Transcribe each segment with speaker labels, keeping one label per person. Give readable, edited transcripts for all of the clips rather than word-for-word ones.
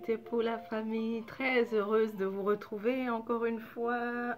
Speaker 1: C'était pour la famille. Très heureuse de vous retrouver encore une fois.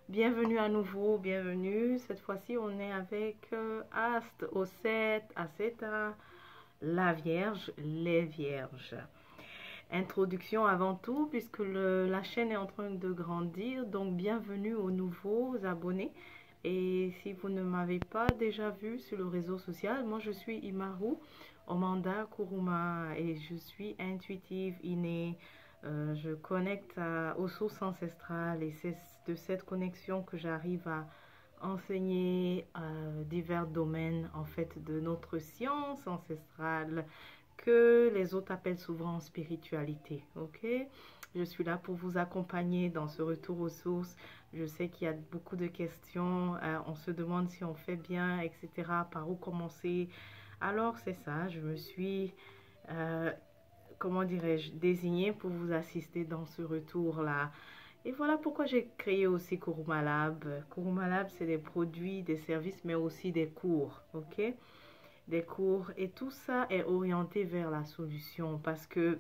Speaker 1: Bienvenue à nouveau, bienvenue. Cette fois-ci, on est avec Astre au 7, Aseta, la Vierge, les Vierges. Introduction avant tout, puisque la chaîne est en train de grandir. Donc, bienvenue aux nouveaux abonnés. Et si vous ne m'avez pas déjà vu sur le réseau social, moi je suis Imaru Omanda Kuruma et je suis intuitive, innée. Je connecte aux sources ancestrales et c'est de cette connexion que j'arrive à enseigner divers domaines en fait de notre science ancestrale que les autres appellent souvent spiritualité. Ok? Je suis là pour vous accompagner dans ce retour aux sources. Je sais qu'il y a beaucoup de questions. On se demande si on fait bien, etc. Par où commencer? Alors, c'est ça. Je me suis, comment dirais-je, désignée pour vous assister dans ce retour-là. Et voilà pourquoi j'ai créé aussi Kuruma Lab. Kuruma Lab, c'est des produits, des services, mais aussi des cours. Ok? Des cours. Et tout ça est orienté vers la solution parce que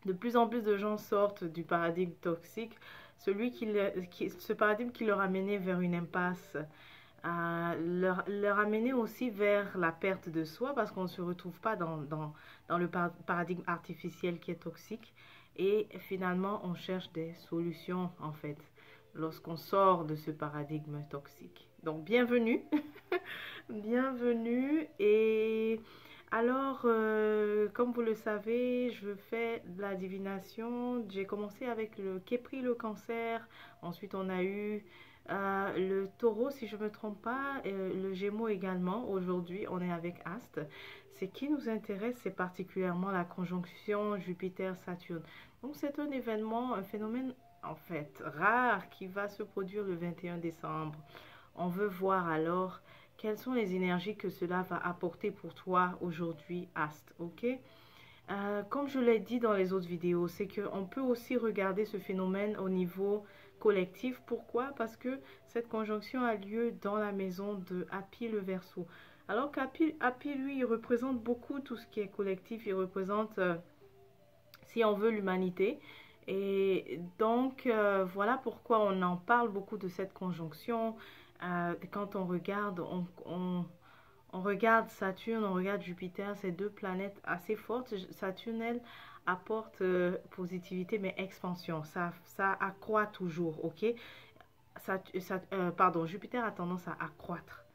Speaker 1: de plus en plus de gens sortent du paradigme toxique, ce paradigme qui leur a mené vers une impasse, leur a mené aussi vers la perte de soi parce qu'on ne se retrouve pas dans le paradigme artificiel qui est toxique. Et finalement, on cherche des solutions en fait lorsqu'on sort de ce paradigme toxique. Donc, bienvenue, bienvenue et... Alors, comme vous le savez, je fais de la divination. J'ai commencé avec le Képri, le cancer. Ensuite, on a eu le taureau, si je ne me trompe pas, le gémeaux également. Aujourd'hui, on est avec Astre. Ce qui nous intéresse, c'est particulièrement la conjonction Jupiter-Saturne. Donc, c'est un événement, un phénomène en fait rare qui va se produire le 21 décembre. On veut voir alors quelles sont les énergies que cela va apporter pour toi aujourd'hui, Astre, ok? Comme je l'ai dit dans les autres vidéos, c'est qu'on peut aussi regarder ce phénomène au niveau collectif. Pourquoi? Parce que cette conjonction a lieu dans la maison de Happy le Verseau. Alors qu'Happy, lui, il représente beaucoup tout ce qui est collectif. Il représente, si on veut, l'humanité. Et donc, voilà pourquoi on en parle beaucoup de cette conjonction. Quand on regarde, on regarde Saturne, on regarde Jupiter, ces deux planètes assez fortes. Saturne, elle, apporte positivité, mais expansion. Ça accroît toujours, ok? Pardon, Jupiter a tendance à accroître.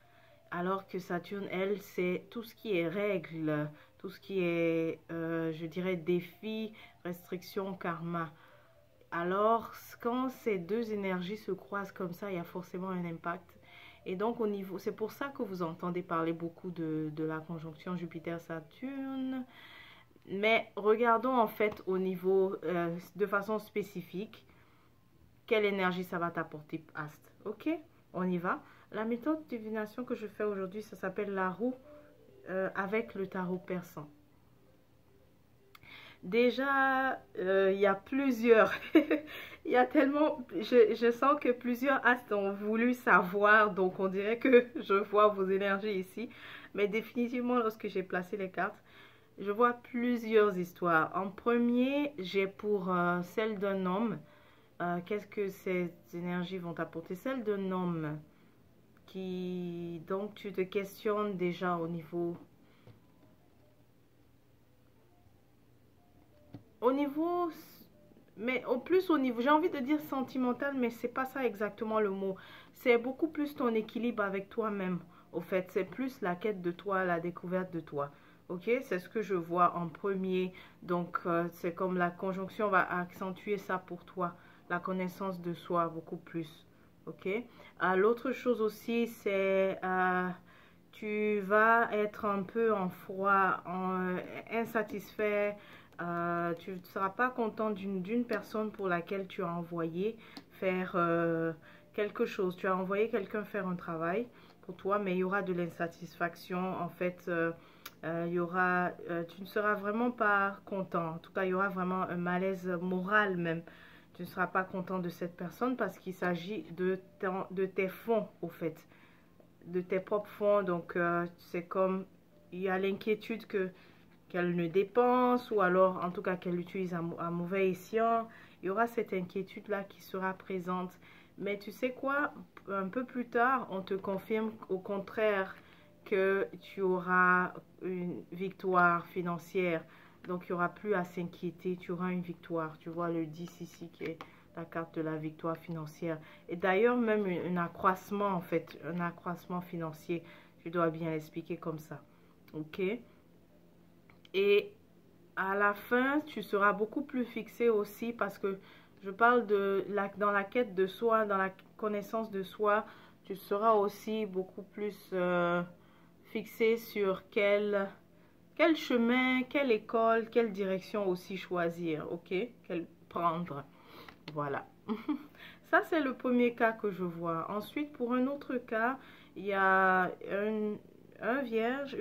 Speaker 1: Alors que Saturne, elle, c'est tout ce qui est règles, tout ce qui est, je dirais, défis, restrictions, karma. Alors, quand ces deux énergies se croisent comme ça, il y a forcément un impact. Et donc, au niveau, c'est pour ça que vous entendez parler beaucoup de la conjonction Jupiter-Saturne. Mais regardons en fait au niveau, de façon spécifique, quelle énergie ça va t'apporter, Astre. Ok, on y va. La méthode de divination que je fais aujourd'hui, ça s'appelle la roue avec le tarot persan. Déjà, il y a plusieurs, il y a tellement, je sens que plusieurs astres ont voulu savoir, donc on dirait que je vois vos énergies ici. Mais définitivement, lorsque j'ai placé les cartes, je vois plusieurs histoires. En premier, j'ai pour celle d'un homme. Qu'est-ce que ces énergies vont t'apporter? Celle d'un homme qui, donc tu te questionnes déjà au niveau, mais au plus au niveau, j'ai envie de dire sentimental, mais c'est pas ça exactement le mot. C'est beaucoup plus ton équilibre avec toi-même. Au fait, c'est plus la quête de toi, la découverte de toi. Ok, c'est ce que je vois en premier. Donc, c'est comme la conjonction va accentuer ça pour toi, la connaissance de soi beaucoup plus. Ok. L'autre chose aussi, c'est tu vas être un peu en froid, insatisfait. Tu ne seras pas content d'une personne pour laquelle tu as envoyé faire quelque chose. Tu as envoyé quelqu'un faire un travail pour toi, mais il y aura de l'insatisfaction. En fait, il y aura, tu ne seras vraiment pas content. En tout cas, il y aura vraiment un malaise moral même. Tu ne seras pas content de cette personne parce qu'il s'agit de tes fonds, au fait, de tes propres fonds. Donc, c'est comme, il y a l'inquiétude que qu'elle ne dépense ou alors en tout cas qu'elle utilise à mauvais escient. Il y aura cette inquiétude-là qui sera présente. Mais tu sais quoi? Un peu plus tard, on te confirme au contraire que tu auras une victoire financière. Donc, il n'y aura plus à s'inquiéter. Tu auras une victoire. Tu vois le 10 ici qui est la carte de la victoire financière. Et d'ailleurs, même un accroissement, en fait, un accroissement financier. Je dois bien l'expliquer comme ça. OK? Et à la fin, tu seras beaucoup plus fixé aussi parce que je parle dans la quête de soi, dans la connaissance de soi, tu seras aussi beaucoup plus fixé sur quel chemin, quelle école, quelle direction aussi choisir, ok? Quelle prendre. Voilà. Ça, c'est le premier cas que je vois. Ensuite, pour un autre cas, il y a une vierge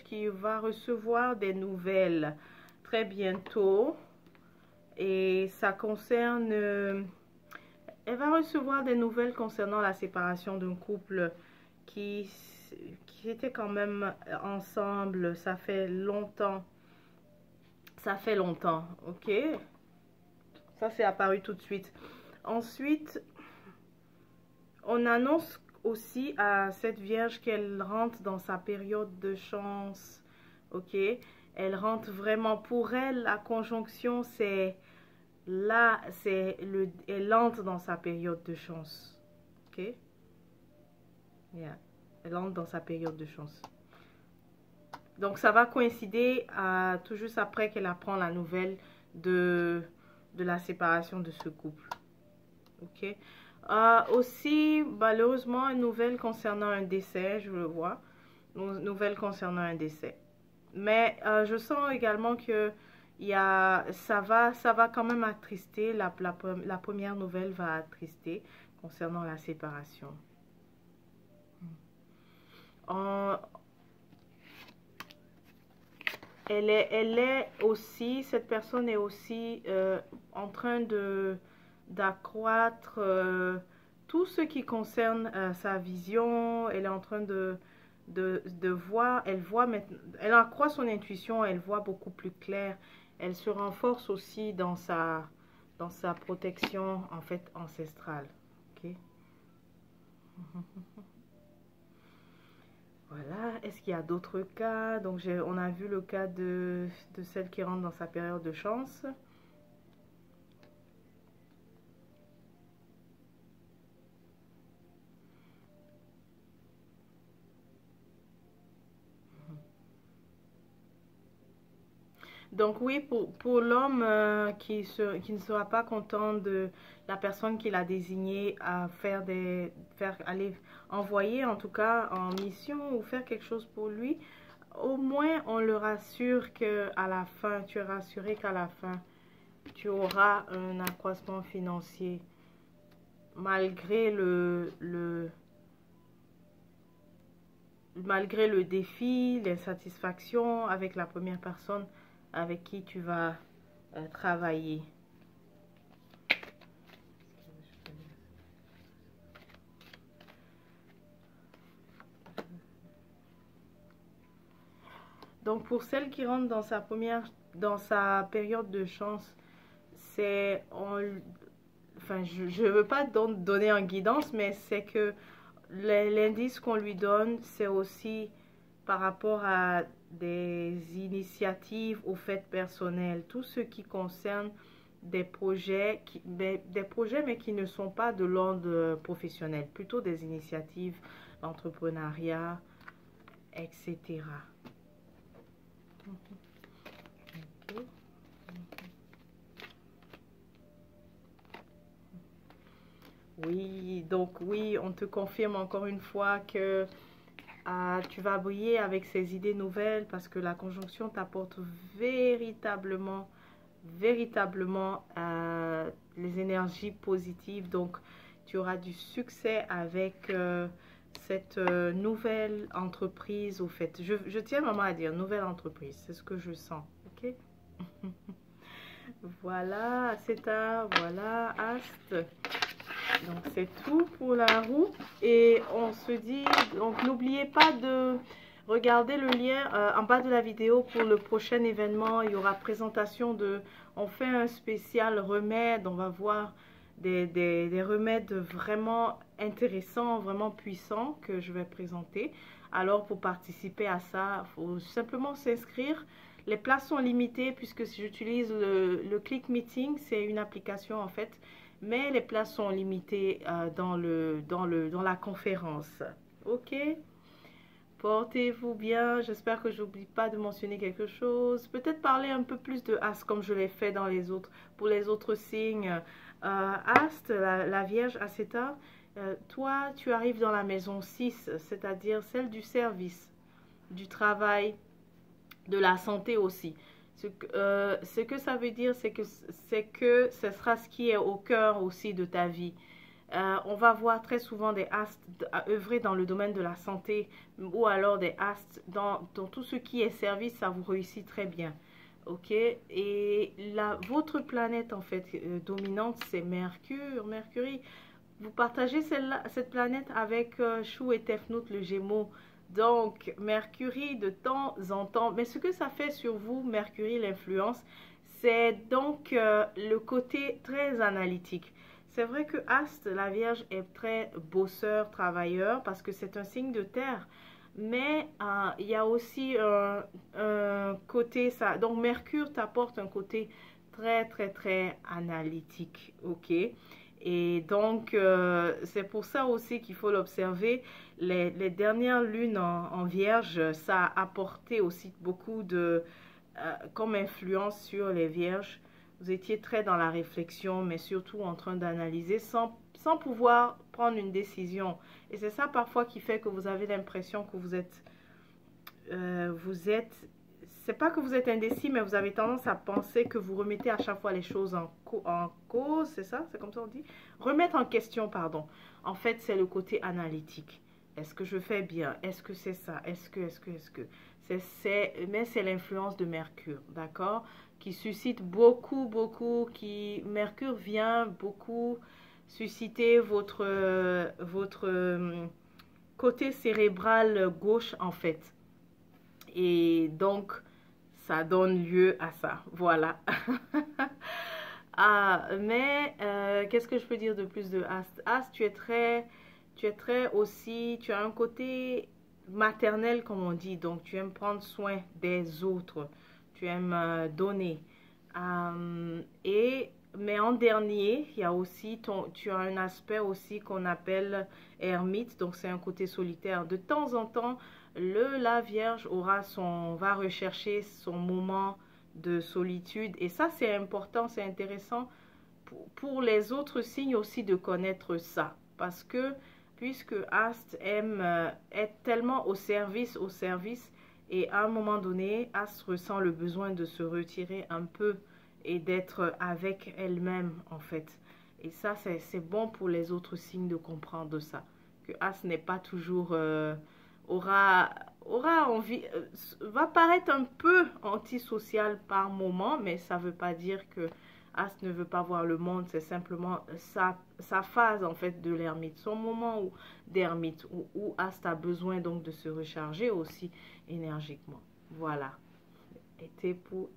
Speaker 1: qui va recevoir des nouvelles très bientôt. Et ça concerne... elle va recevoir des nouvelles concernant la séparation d'un couple qui était quand même ensemble. Ça fait longtemps. Ça fait longtemps, ok? Ça, c'est apparu tout de suite. Ensuite, on annonce aussi à cette vierge qu'elle rentre dans sa période de chance, ok? Elle rentre vraiment, pour elle, la conjonction, c'est là, elle entre dans sa période de chance, ok? Yeah. Elle entre dans sa période de chance. Donc, ça va coïncider tout juste après qu'elle apprend la nouvelle de la séparation de ce couple. Ok. Aussi, malheureusement, une nouvelle concernant un décès, je le vois. Une nouvelle concernant un décès. Mais je sens également que ça va quand même attrister. La première nouvelle va attrister concernant la séparation. Elle est aussi, cette personne est aussi en train d'accroître tout ce qui concerne sa vision. Elle est en train de voir, elle accroît son intuition, elle voit beaucoup plus clair. Elle se renforce aussi dans sa protection en fait ancestrale. Ok. Voilà, est-ce qu'il y a d'autres cas? Donc, on a vu le cas de celle qui rentre dans sa période de chance. Donc oui, pour l'homme qui ne sera pas content de la personne qu'il a désignée à aller envoyer en tout cas en mission ou faire quelque chose pour lui, au moins on le rassure qu'à la fin, tu es rassuré qu'à la fin, tu auras un accroissement financier malgré malgré le défi, l'insatisfaction avec la première personne avec qui tu vas travailler. Donc pour celle qui rentre dans sa période de chance, c'est enfin je veux pas donner en guidance, mais c'est que l'indice qu'on lui donne, c'est aussi par rapport à des initiatives au fait personnel, tout ce qui concerne des projets, mais qui ne sont pas de l'ordre professionnel, plutôt des initiatives d'entrepreneuriat, etc. Okay. Oui, donc oui, on te confirme encore une fois que tu vas briller avec ces idées nouvelles parce que la conjonction t'apporte véritablement les énergies positives. Donc, tu auras du succès avec cette nouvelle entreprise. Au fait, je tiens vraiment à dire nouvelle entreprise. C'est ce que je sens. Ok. Voilà, voilà, Astre. Donc c'est tout pour la roue et on se dit, donc n'oubliez pas de regardez le lien en bas de la vidéo pour le prochain événement. Il y aura présentation de... On fait un spécial remède. On va voir des remèdes vraiment intéressants, vraiment puissants que je vais présenter. Alors, pour participer à ça, il faut simplement s'inscrire. Les places sont limitées puisque si j'utilise le Click Meeting, c'est une application en fait. Mais les places sont limitées dans la conférence. Ok? Portez-vous bien. J'espère que je n'oublie pas de mentionner quelque chose. Peut-être parler un peu plus de Ast comme je l'ai fait dans les autres, pour les autres signes. Ast, la Vierge à cette heure, toi, tu arrives dans la maison 6, c'est-à-dire celle du service, du travail, de la santé aussi. Ce que ça veut dire, c'est que ce sera ce qui est au cœur aussi de ta vie. On va voir très souvent des astes œuvrer dans le domaine de la santé ou alors des astes dans tout ce qui est service, ça vous réussit très bien. Ok, et votre planète en fait dominante, c'est Mercure. Mercury, vous partagez cette planète avec Chou et Tefnout, le Gémeaux. Donc, Mercury de temps en temps, mais ce que ça fait sur vous, Mercury, l'influence, c'est donc le côté très analytique. C'est vrai que Ast, la Vierge, est très bosseur, travailleur, parce que c'est un signe de terre. Mais il y a aussi un côté, ça. Donc, Mercure t'apporte un côté très, très, très analytique. Ok? Et donc, c'est pour ça aussi qu'il faut l'observer. Les dernières lunes en Vierge, ça a apporté aussi beaucoup comme influence sur les Vierges. Vous étiez très dans la réflexion, mais surtout en train d'analyser sans pouvoir prendre une décision. Et c'est ça parfois qui fait que vous avez l'impression que c'est pas que vous êtes indécis, mais vous avez tendance à penser que vous remettez à chaque fois les choses en cause, c'est ça? C'est comme ça on dit? Remettre en question, pardon. En fait, c'est le côté analytique. Est-ce que je fais bien? Est-ce que c'est ça? Est-ce que? Mais c'est l'influence de Mercure, d'accord? Qui suscite beaucoup, Mercure vient beaucoup susciter votre côté cérébral gauche, en fait. Et donc, ça donne lieu à ça. Voilà. Mais qu'est-ce que je peux dire de plus de Ast? Ast, tu es très aussi, tu as un côté maternel, comme on dit. Donc, tu aimes prendre soin des autres. Tu aimes donner. Mais en dernier, il y a aussi tu as un aspect aussi qu'on appelle ermite. Donc, c'est un côté solitaire. De temps en temps, la Vierge va rechercher son moment de solitude. Et ça, c'est important, c'est intéressant pour les autres signes aussi de connaître ça. Parce que, puisque Ast est tellement au service, et à un moment donné, Ast ressent le besoin de se retirer un peu et d'être avec elle-même, en fait. Et ça, c'est bon pour les autres signes de comprendre ça. Que Ast n'est pas toujours... aura envie, va paraître un peu antisocial par moment, mais ça ne veut pas dire que Ast ne veut pas voir le monde, c'est simplement sa phase en fait de l'ermite, son moment d'ermite, où Ast a besoin donc de se recharger aussi énergiquement. Voilà. Était pour.